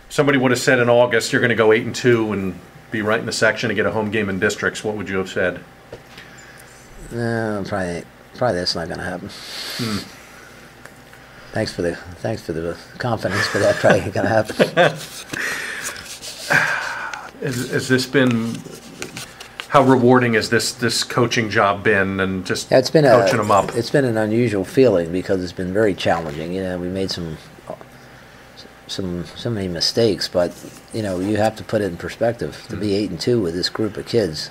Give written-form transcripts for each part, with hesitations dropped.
Somebody would have said in August you're going to go 8-2 and be right in the section and get a home game in districts. What would you have said? No, probably that's not going to happen. Thanks for the confidence, but that probably ain't going to happen. Has this been? How rewarding has this coaching job been, and just coaching them up? It's been an unusual feeling because it's been very challenging. We made so many mistakes, but you have to put it in perspective. To be 8-2 with this group of kids,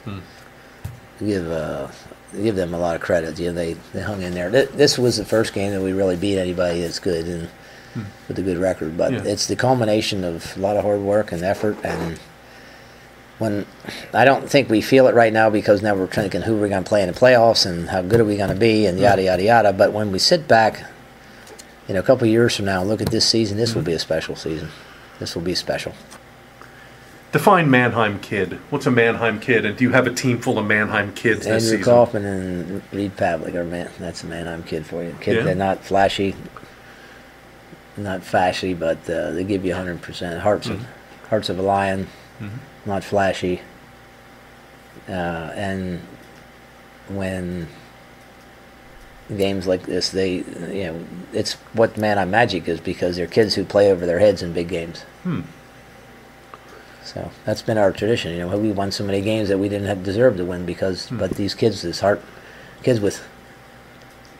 give them a lot of credit. They hung in there. This was the first game that we really beat anybody that's good and with a good record. But it's the culmination of a lot of hard work and effort. And when I don't think we feel it right now because now we're thinking who we're going to play in the playoffs and how good are we going to be and yada yada yada. But when we sit back, a couple of years from now, and look at this season. This will be a special season. This will be special. Define Manheim kid. What's a Manheim kid? And do you have a team full of Manheim kids this season? Andrew Kaufman and Reed Pavlik are that's a Manheim kid for you. They're not flashy, but they give you 100%. Hearts of a lion, not flashy. And when games like this, it's what Manheim Magic is because they're kids who play over their heads in big games. So that's been our tradition. We won so many games that we didn't deserve to win but these kids, kids with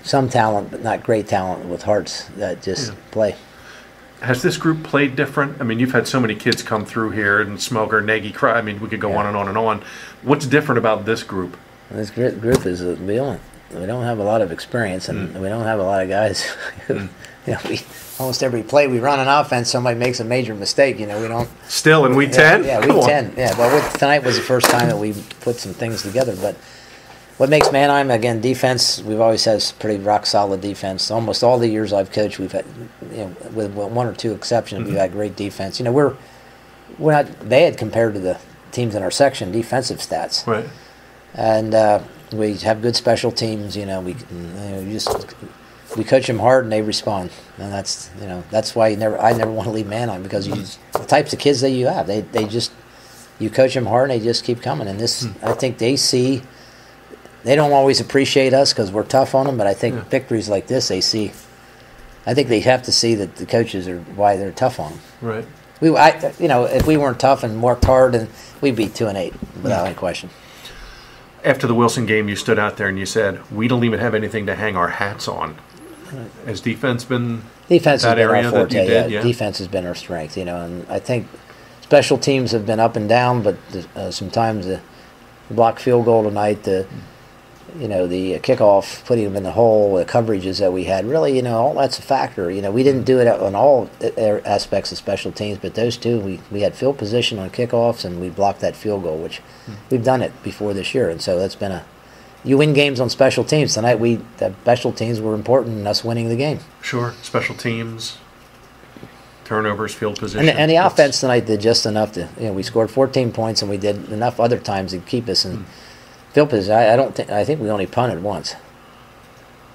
some talent but not great talent, with hearts that just play. Has this group played different? I mean, you've had so many kids come through here, and Smoker, Nagy, Cry. I mean, we could go on and on and on. What's different about this group? This group is we don't have a lot of experience, and we don't have a lot of guys. We almost every play we run an offense, somebody makes a major mistake. We don't. Still in week 10. Yeah, week 10. Yeah, but tonight was the first time that we put some things together. But what makes Manheim, again, defense? We've always had pretty rock solid defense. Almost all the years I've coached, we've had, with one or two exceptions, we've had great defense. We're not bad compared to the teams in our section defensive stats. Right. And we have good special teams. We coach them hard and they respond, and that's why I never want to leave Manheim because the types of kids that you have, you coach them hard and they just keep coming. And I think they see. They don't always appreciate us because we're tough on them, but I think victories like this, they see. I think they have to see that the coaches are why they're tough on them. Right. If we weren't tough and worked hard, then we'd be 2-8 without any question. After the Wilson game, you stood out there and you said, "We don't even have anything to hang our hats on." Right. Has defense been that area that you did? Yeah. Defense has been our strength, and I think special teams have been up and down, but sometimes the blocked field goal tonight, the kickoff, putting them in the hole, the coverages that we had, really, all that's a factor. We didn't do it on all aspects of special teams, but those two, we had field position on kickoffs, and we blocked that field goal, which we've done it before this year, and so that's been you win games on special teams. Tonight, the special teams were important in us winning the game. Sure, special teams, turnovers, field position. And the offense tonight did just enough to, we scored 14 points, and we did enough other times to keep us in field position. I think we only punted once.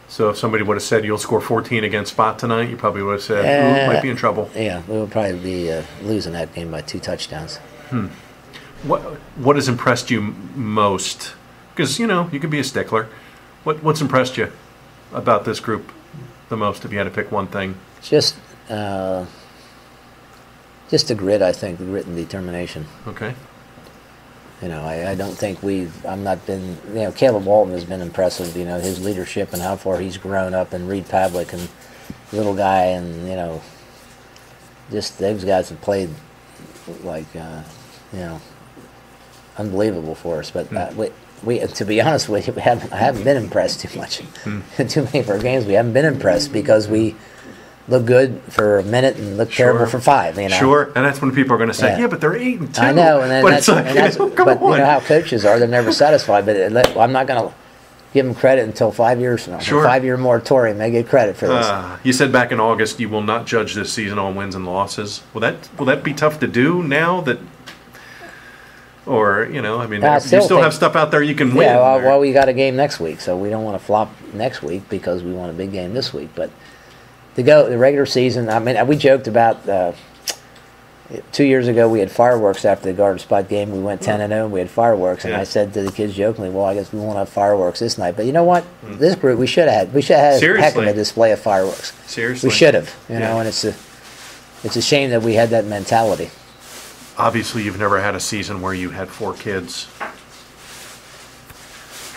So if somebody would have said you'll score 14 against Spot tonight, you probably would have said, might be in trouble. Yeah, we would probably be losing that game by 2 touchdowns. What has impressed you most? Because, you could be a stickler. What's impressed you about this group the most, if you had to pick one thing? Just the grit, I think, the grit and determination. Okay. I don't think I'm not been, Caleb Walton has been impressive, his leadership and how far he's grown up, and Reed Pavlik and little guy, and, just those guys have played like, unbelievable for us. But we to be honest with you, I haven't been impressed too much. Too many of our games, we haven't been impressed because we look good for a minute and look terrible for 5. Sure, and that's when people are going to say, "Yeah, but they're 8-2." I know, and then but how coaches are—they're never satisfied. But I'm not going to give them credit until 5 years from now. Sure. 5-year moratorium, they get credit for this. You said back in August you will not judge this season on wins and losses. Will that be tough to do now that? Or, you still have stuff out there you can win. Yeah, well, we got a game next week, so we don't want to flop next week because we won a big game this week. But The regular season. I mean, we joked about 2 years ago we had fireworks after the Garden Spot game. We went 10-0. We had fireworks, and I said to the kids jokingly, "Well, I guess we won't have fireworks this night." But you know what? This group we should have had. We should have had a heck of a display of fireworks. Seriously, we should have. You know, and it's a shame that we had that mentality. Obviously, you've never had a season where you had 4 kids.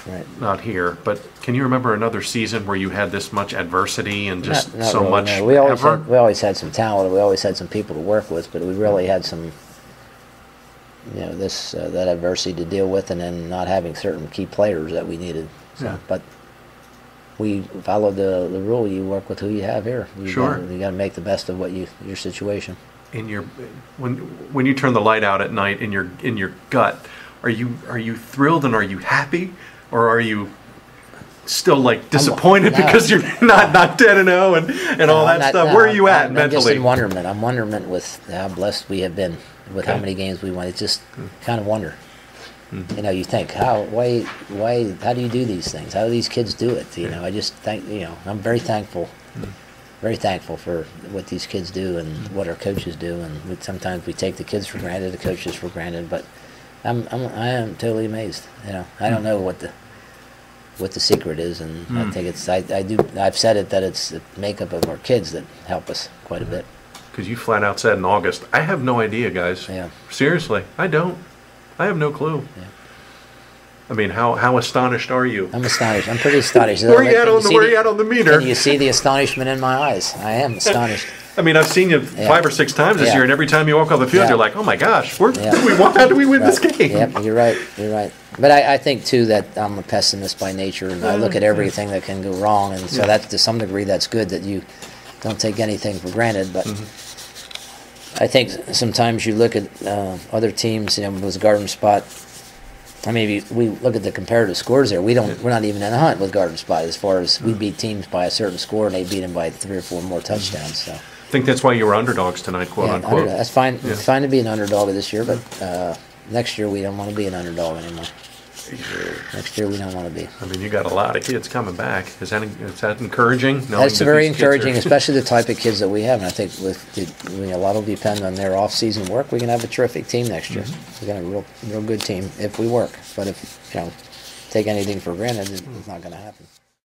Right. Not here, but can you remember another season where you had this much adversity and just Not so really, much no. ever? We always had some talent. We always had some people to work with, but we really had some, that adversity to deal with, and then not having certain key players that we needed. So, Yeah. But we followed the rule: you work with who you have here. You got to make the best of your situation. When you turn the light out at night in your gut, are you thrilled and are you happy? Or are you still like disappointed because you're not 10-0 and all that stuff? No, Where are you at I'm mentally? just in wonderment. I'm wonderment with how blessed we have been with how many games we won. It's just kind of wonder. Mm-hmm. You think how do you do these things? How do these kids do it? I just think I'm very thankful. Very thankful for what these kids do and what our coaches do, and sometimes we take the kids for granted, the coaches for granted, but I am totally amazed. I don't know what the secret is, and I think I've said it that it's the makeup of our kids that help us quite a bit. Because you flat out said in August, I have no idea, guys. Yeah. Seriously, I don't. I have no clue. Yeah. I mean, how astonished are you? I'm astonished. I'm pretty astonished. Where are you at on the meter? Can you see the astonishment in my eyes? I am astonished. I mean, I've seen you 5 or 6 times this year, and every time you walk off the field, you're like, "Oh my gosh, how did we win this game?" Yep, you're right. But I think too that I'm a pessimist by nature, and I look at everything that can go wrong, and so that to some degree that's good that you don't take anything for granted. But I think sometimes you look at other teams. It was Garden Spot. I mean, we look at the comparative scores there. We're not even in a hunt with Garden Spot as far as we beat teams by a certain score, and they beat them by 3 or 4 more touchdowns. So. I think that's why you were underdogs tonight, quote unquote. That's fine. Yeah. It's fine to be an underdog this year, but next year we don't want to be an underdog anymore. Next year we don't want to be. I mean, you got a lot of kids coming back. Is that encouraging? That's very encouraging, especially the type of kids that we have. And I think a lot will depend on their off-season work. We can have a terrific team next year. We're going to have a real good team if we work. But if take anything for granted, it's not going to happen.